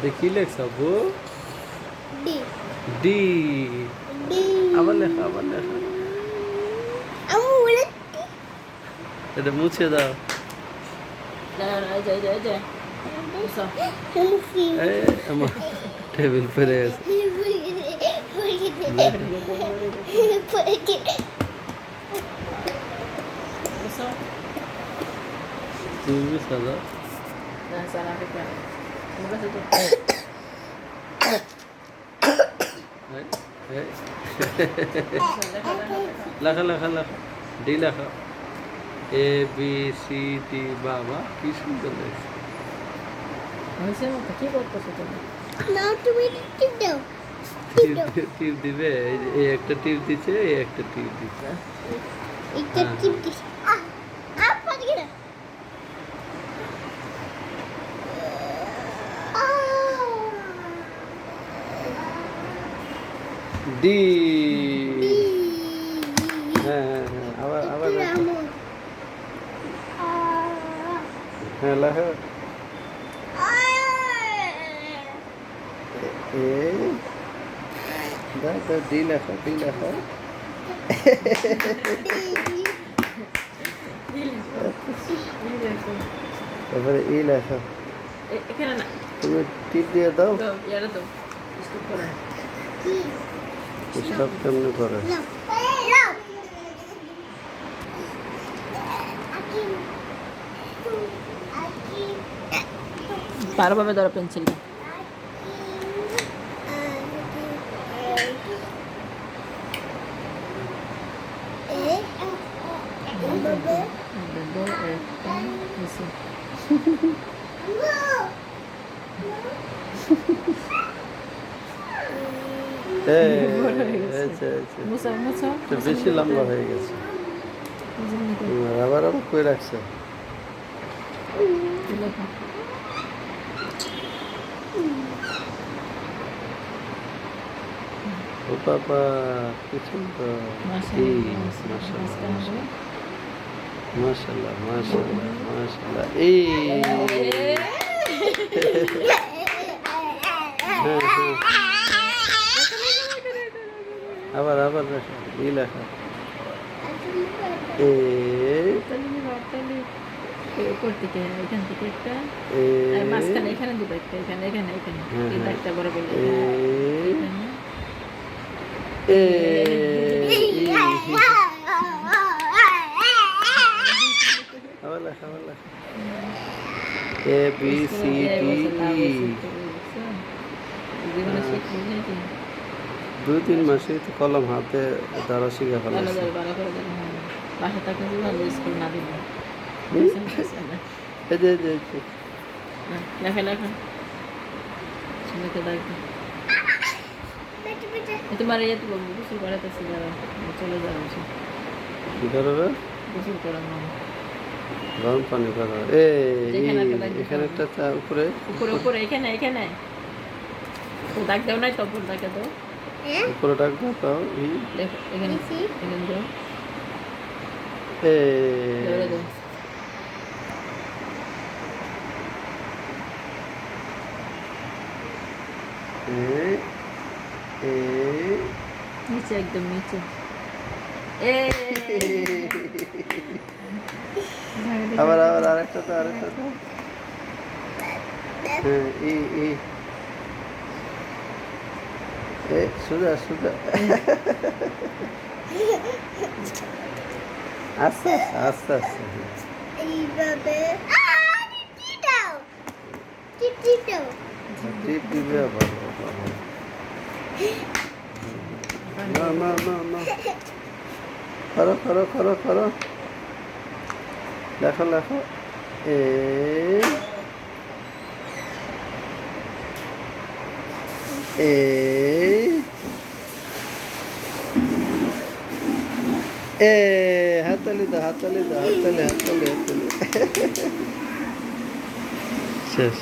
দেখি লেখছ আব্বু D D D আবার লেখা আমু বলে এটা মুছে দাও মুফি এই আমার টেবিল পড়ে গেছে তুমি মুছে দাও লেখা ডি লেখা এ বি সি ডি বাবা কি সুন্দর লাগছে কি করতেছো তুমি? নাও তুমি টিপ দাও টিপ দিবে এই একটা টিপ দিচ্ছে এই একটা টিপ দিচ্ছে এটা টিপ দিস পারি না ডি হ্যাঁ আবার হ্যাঁ লেখা এ দাও ডি লেখা তারপরে ই লেখা এখানে না তুমি টিপ দিয়ে দাও ইয়ারে তো স্টপ করা স্টপ কেমনি করে ভালোভাবে ধরো পেন্সিলটা বেশি লম্বা হয়ে গেছে আবার কই রাখছে ও বাবা কি সুন্দর মাশাআল্লাহ এই আবার লেখা ই লেখা এ উপর থেকে এখান থেকে একটা মাঝখানে এখানে দিব একটা এখানে এই দাগটা বড় করে এ আবার লেখা A B C D E 2-3 মাসেই তো কলম হাতে দ্বারা শিখে ফেলাইছে বাসা থাকলে ভালো স্কুল না দিল এই যে লেখা সুন্দর দাগ তোমার ইয়ে তো গোসল করাতেছি যারা চলে যাবে কি করবে গোসল করানো গরম পানি করা এখানে একটা উপরে এখানে ও দাগ দাও নাই তো উপর দাগে দাও উপরে দাগ দাও দেখো এখানে দাও ধরে দাও নিচে একদম নিচে আবার আরেকটা তো সোজা আস্তে এইভাবে টিপ দিবে আবার না করো লেখো এ হাততালি দাও শেষ